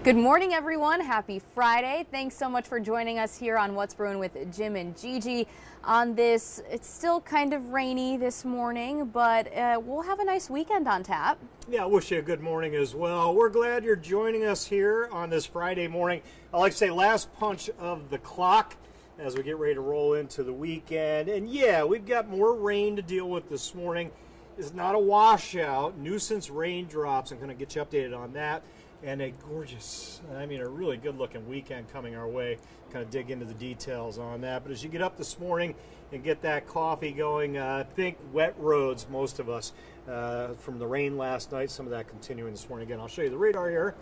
Good morning, everyone. Happy Friday. Thanks so much for joining us here on What's Brewing with Jim and Gigi. On this, it's still kind of rainy this morning, but we'll have a nice weekend on tap. Yeah, I wish you a good morning as well. We're glad you're joining us here on this Friday morning. I like to say last punch of the clock as we get ready to roll into the weekend. And yeah, we've got more rain to deal with this morning. It's not a washout. Nuisance raindrops. I'm going to get you updated on that. And a gorgeous, a really good-looking weekend coming our way. Kind of dig into the details on that. But as you get up this morning and get that coffee going, think wet roads, most of us, from the rain last night. Some of that continuing this morning. Again, I'll show you the radar here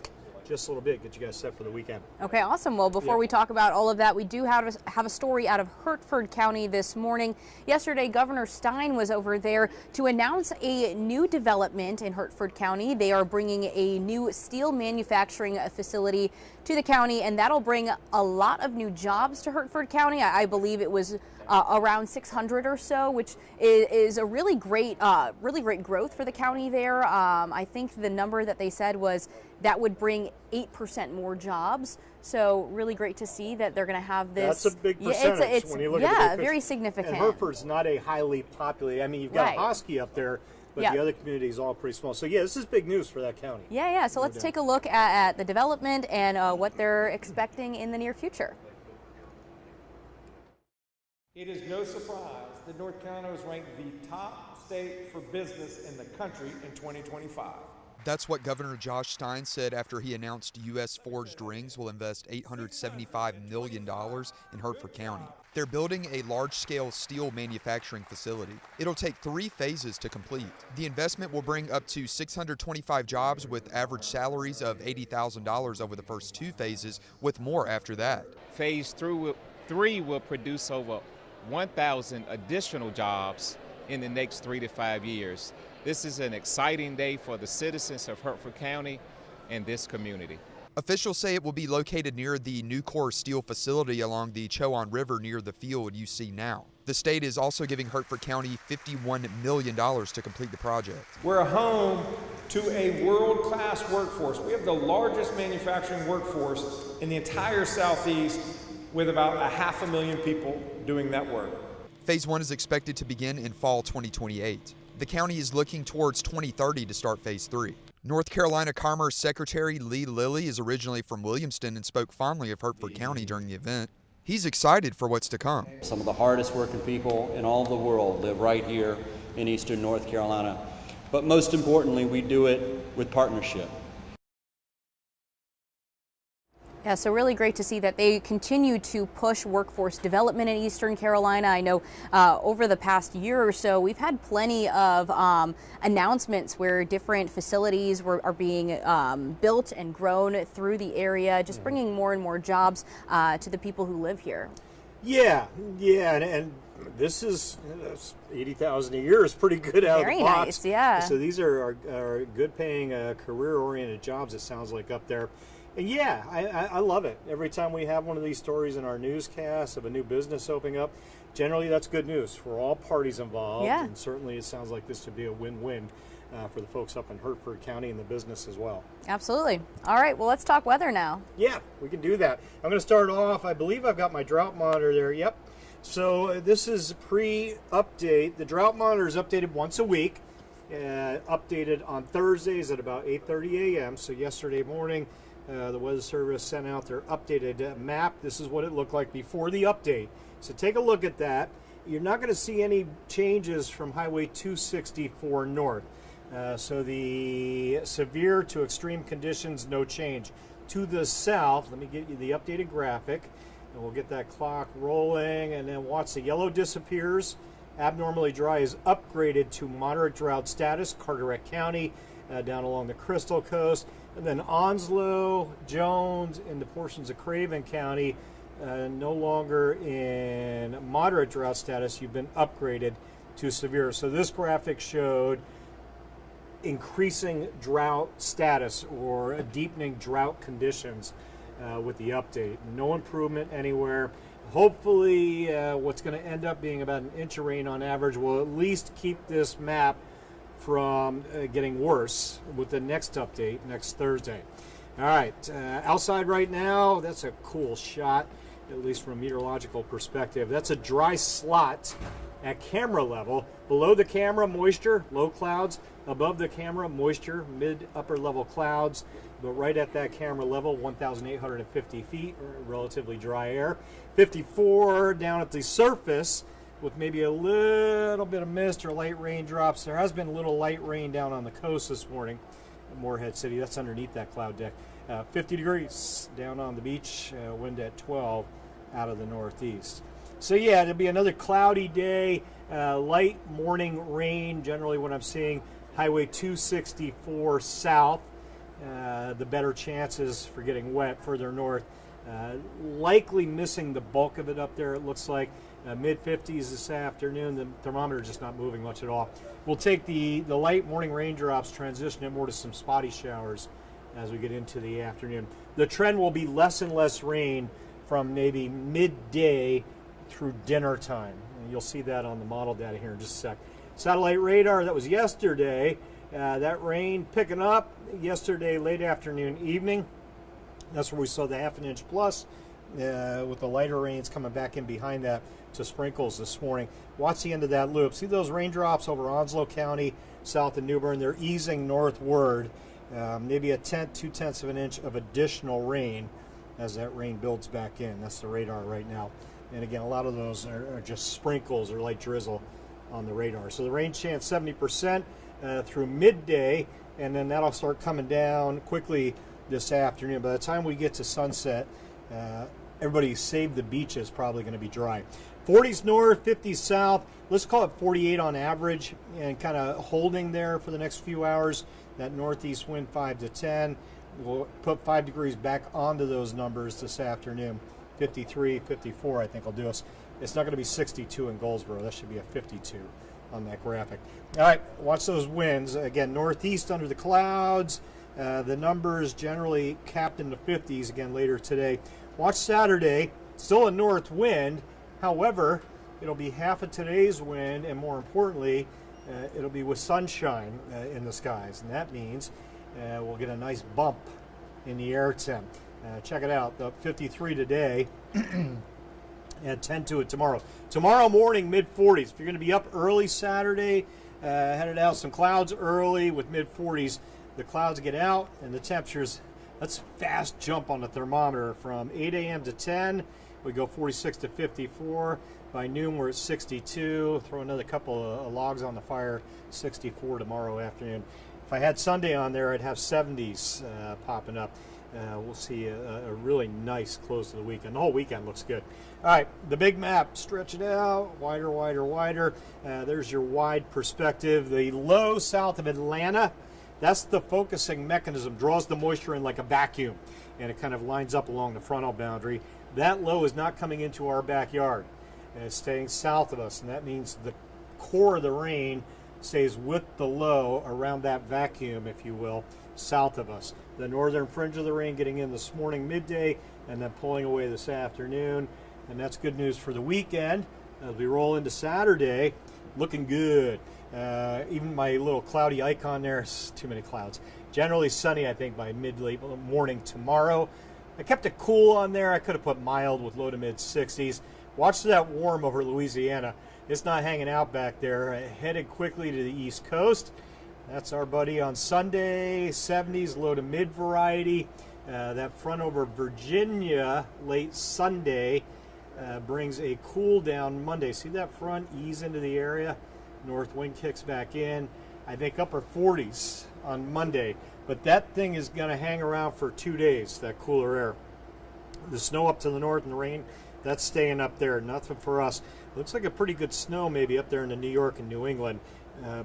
just a little bit, get you guys set for the weekend. Okay, awesome. Well, before we talk about all of that, we do have a story out of Hertford County this morning. Yesterday, Governor Stein was over there to announce a new development in Hertford County. They are bringing a new steel manufacturing facility to the county, and that'll bring a lot of new jobs to Hertford County. I believe it was around 600 or so, which is a really great growth for the county there. I think the number that they said was that would bring 8% more jobs. So really great to see that they're going to have this. That's a big percentage it's when you look at the big very significant. And Hertford's not a highly populated. You've got Hosky up there, but the other communities all pretty small. So yeah, this is big news for that county. Yeah. So let's take a look at the development and what they're expecting in the near future. It is no surprise that North Carolina was ranked the top state for business in the country in 2025. That's what Governor Josh Stein said after he announced U.S. Forged Rings will invest $875 million in Hertford County. They're building a large-scale steel manufacturing facility. It'll take 3 phases to complete. The investment will bring up to 625 jobs with average salaries of $80,000 over the first 2 phases, with more after that. Phase 3 will produce over 1,000 additional jobs in the next 3 to 5 years. This is an exciting day for the citizens of Hertford County and this community. Officials say it will be located near the Nucor steel facility along the Chowan River near the field you see now. The state is also giving Hertford County $51 million to complete the project. We're a home to a world-class workforce. We have the largest manufacturing workforce in the entire Southeast, with about 500,000 people doing that work. Phase 1 is expected to begin in fall 2028. The county is looking towards 2030 to start Phase 3. North Carolina Commerce Secretary Lee Lilly is originally from Williamston and spoke fondly of Hertford County during the event. He's excited for what's to come. Some of the hardest working people in all the world live right here in eastern North Carolina. But most importantly, we do it with partnership. Yeah, so really great to see that they continue to push workforce development in Eastern Carolina. I know over the past year or so, we've had plenty of announcements where different facilities are being built and grown through the area, just bringing more and more jobs to the people who live here. Yeah, and this is 80,000 a year is pretty good out of the box. Very nice, yeah. So these are good-paying, career-oriented jobs, it sounds like, up there. And yeah, I love it. Every time we have one of these stories in our newscast of a new business opening up, generally that's good news for all parties involved. Yeah. And certainly it sounds like this would be a win-win for the folks up in Hertford County and the business as well. Absolutely. All right, well, let's talk weather now. Yeah, we can do that. I'm going to start off, I believe I've got my drought monitor there. Yep. So this is pre-update. The drought monitor is updated once a week, updated on Thursdays at about 8:30 a.m. So yesterday morning, the Weather Service sent out their updated map. This is what it looked like before the update. So take a look at that. You're not going to see any changes from Highway 264 north. So the severe to extreme conditions, no change. To the south, let me get you the updated graphic, and we'll get that clock rolling, and then watch the yellow disappears. Abnormally dry is upgraded to moderate drought status, Carteret County, down along the Crystal Coast. And then Onslow, Jones, and the portions of Craven County, no longer in moderate drought status. You've been upgraded to severe. So this graphic showed increasing drought status or a deepening drought conditions with the update. No improvement anywhere. Hopefully what's going to end up being about an inch of rain on average will at least keep this map from getting worse with the next update next Thursday. All right, outside right now, that's a cool shot, at least from a meteorological perspective. That's a dry slot at camera level. Below the camera, moisture, low clouds. Above the camera, moisture, mid-upper level clouds. But right at that camera level, 1,850 feet, relatively dry air. 54 down at the surface with maybe a little bit of mist or light raindrops. There has been a little light rain down on the coast this morning. Morehead City, that's underneath that cloud deck. 50 degrees down on the beach, wind at 12 out of the northeast. So yeah, it'll be another cloudy day, light morning rain, generally what I'm seeing. Highway 264 south, the better chances for getting wet further north. Likely missing the bulk of it up there, it looks like. Mid-50s this afternoon. The thermometer just not moving much at all. We'll take the light morning raindrops, transition it more to some spotty showers as we get into the afternoon. The trend will be less and less rain from maybe midday through dinner time. And you'll see that on the model data here in just a sec. Satellite radar, that was yesterday. That rain picking up yesterday late afternoon, evening. That's where we saw the ½ inch plus, with the lighter rains coming back in behind that to sprinkles this morning. Watch the end of that loop. See those raindrops over Onslow County, south of New Bern? They're easing northward. Maybe a 2/10 of an inch of additional rain as that rain builds back in. That's the radar right now. And again, a lot of those are just sprinkles or light drizzle on the radar. So the rain chance 70% through midday, and then that'll start coming down quickly this afternoon. By the time we get to sunset, everybody save the beaches, probably going to be dry. 40s north, 50s south. Let's call it 48 on average, and kind of holding there for the next few hours. That northeast wind 5 to 10. We'll put 5 degrees back onto those numbers this afternoon. 53, 54, I think will do us. It's not going to be 62 in Goldsboro. That should be a 52 on that graphic. All right, watch those winds. Again, northeast under the clouds. The numbers generally capped in the 50s again later today. Watch Saturday, still a north wind. However, it'll be half of today's wind, and more importantly, it'll be with sunshine in the skies. And that means we'll get a nice bump in the air temp. Check it out, the 53 today, and 10 to it tomorrow. Tomorrow morning, mid-40s. If you're going to be up early Saturday, headed out, some clouds early with mid-40s. The clouds get out and the temperatures, let's fast jump on the thermometer from 8 a.m. to 10. We go 46 to 54. By noon, we're at 62. Throw another couple of logs on the fire, 64 tomorrow afternoon. If I had Sunday on there, I'd have 70s popping up. We'll see a really nice close to the weekend. The whole weekend looks good. All right, the big map, stretch it out, wider, wider, wider. There's your wide perspective. The low south of Atlanta, that's the focusing mechanism, draws the moisture in like a vacuum, and it kind of lines up along the frontal boundary. That low is not coming into our backyard, and it's staying south of us, and that means the core of the rain stays with the low around that vacuum, if you will, south of us. The northern fringe of the rain getting in this morning midday and then pulling away this afternoon, and that's good news for the weekend. As we roll into Saturday, looking good. Even my little cloudy icon there, too many clouds. Generally sunny, I think, by mid-late morning tomorrow. I kept it cool on there. I could have put mild with low to mid-60s. Watch that warm over Louisiana. It's not hanging out back there. Headed quickly to the East Coast. That's our buddy on Sunday, 70s, low to mid variety. That front over Virginia late Sunday brings a cool down Monday. See that front ease into the area? North wind kicks back in. I think upper 40s on Monday, but that thing is going to hang around for 2 days, that cooler air. The snow up to the north and the rain, that's staying up there. Nothing for us. Looks like a pretty good snow maybe up there in New York and New England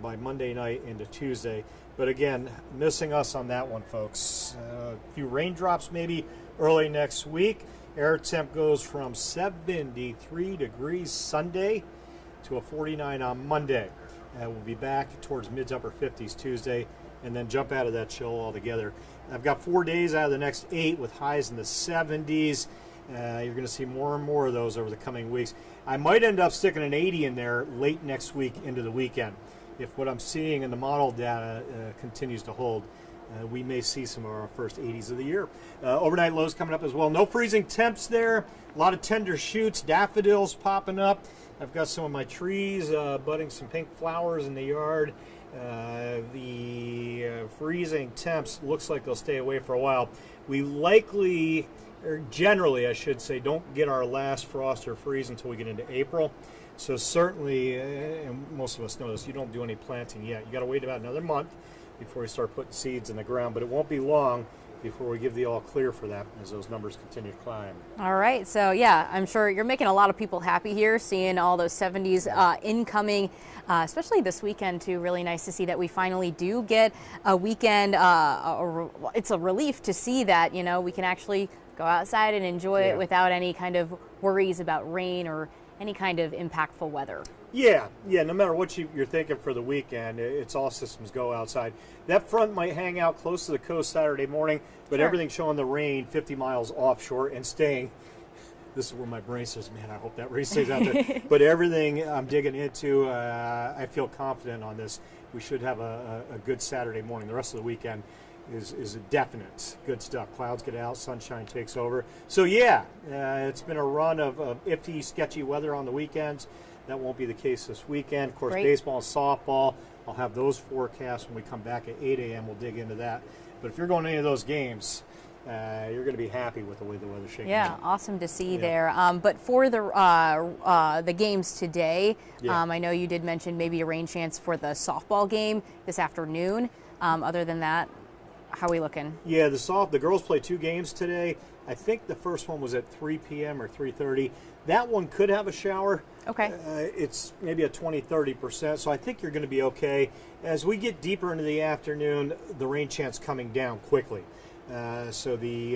by Monday night into Tuesday. But again, missing us on that one, folks. A few raindrops maybe early next week. Air temp goes from 73 degrees Sunday to a 49 on Monday. We'll be back towards mid to upper 50s Tuesday, and then jump out of that chill altogether. I've got 4 days out of the next 8 with highs in the 70s. You're going to see more and more of those over the coming weeks. I might end up sticking an 80 in there late next week into the weekend if what I'm seeing in the model data continues to hold. we may see some of our first 80s of the year. Overnight lows coming up as well. No freezing temps there. A lot of tender shoots, daffodils popping up. I've got some of my trees budding some pink flowers in the yard. The freezing temps looks like they'll stay away for a while. We likely, or generally I should say, don't get our last frost or freeze until we get into April. So certainly, and most of us know this, you don't do any planting yet. You got to wait about another month before we start putting seeds in the ground, but it won't be long before we give the all clear for that as those numbers continue to climb. All right, so yeah, I'm sure you're making a lot of people happy here, seeing all those 70s incoming, especially this weekend too. Really nice to see that we finally do get a weekend. It's a relief to see that, you know, we can actually go outside and enjoy it without any kind of worries about rain or any kind of impactful weather. Yeah, no matter what you're thinking for the weekend, it's all systems go outside. That front might hang out close to the coast Saturday morning, but everything's showing the rain 50 miles offshore and staying. This is where my brain says, man, I hope that rain stays out there. But everything I'm digging into, I feel confident on this. We should have a good Saturday morning. The rest of the weekend is a definite good stuff. Clouds get out, sunshine takes over. So yeah, it's been a run of iffy, sketchy weather on the weekends. That won't be the case this weekend. Of course, baseball and softball, I'll have those forecasts when we come back at 8 a.m. We'll dig into that. But if you're going to any of those games, you're going to be happy with the way the weather's shaking out. Yeah, awesome to see there. But for the games today, I know you did mention maybe a rain chance for the softball game this afternoon. Other than that, how are we looking? Yeah, the girls play 2 games today. I think the first one was at 3 p.m. or 3:30. That one could have a shower. Okay. It's maybe a 20-30%, so I think you're going to be okay. As we get deeper into the afternoon, the rain chance coming down quickly. So the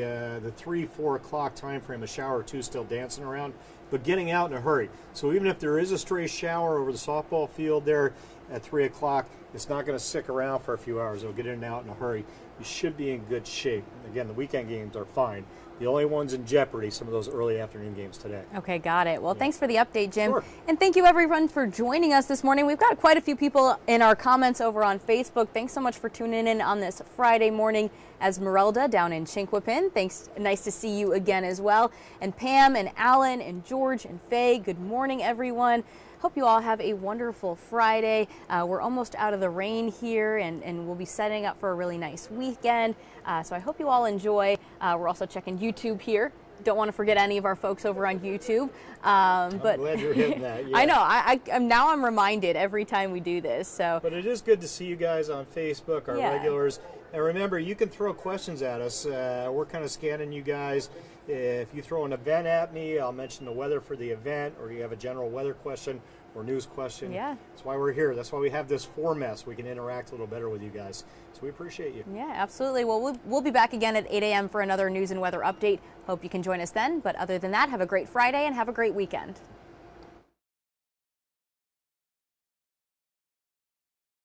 3-4 o'clock time frame, a shower or two still dancing around, but getting out in a hurry. So even if there is a stray shower over the softball field there at 3 o'clock, it's not going to stick around for a few hours. It'll get in and out in a hurry. You should be in good shape. Again, the weekend games are fine. The only ones in jeopardy, some of those early afternoon games today. Okay, got it. Well, thanks for the update, Jim. Sure. And thank you, everyone, for joining us this morning. We've got quite a few people in our comments over on Facebook. Thanks so much for tuning in on this Friday morning. Esmeralda down in Chinquapin, thanks. Nice to see you again as well. And Pam and Alan and George and Faye, good morning, everyone. Hope you all have a wonderful Friday. We're almost out of the rain here, and we'll be setting up for a really nice weekend. So I hope you all enjoy. We're also checking YouTube here. Don't want to forget any of our folks over on YouTube. I'm glad you're hitting that. Yeah. I know. Now I'm reminded every time we do this. So. But it is good to see you guys on Facebook, our regulars. And remember, you can throw questions at us. We're kind of scanning you guys. If you throw an event at me, I'll mention the weather for the event, or you have a general weather question or news question. Yeah. That's why we're here. That's why we have this format, so we can interact a little better with you guys. So we appreciate you. Yeah, absolutely. Well, we'll be back again at 8 a.m. for another news and weather update. Hope you can join us then. But other than that, have a great Friday and have a great weekend.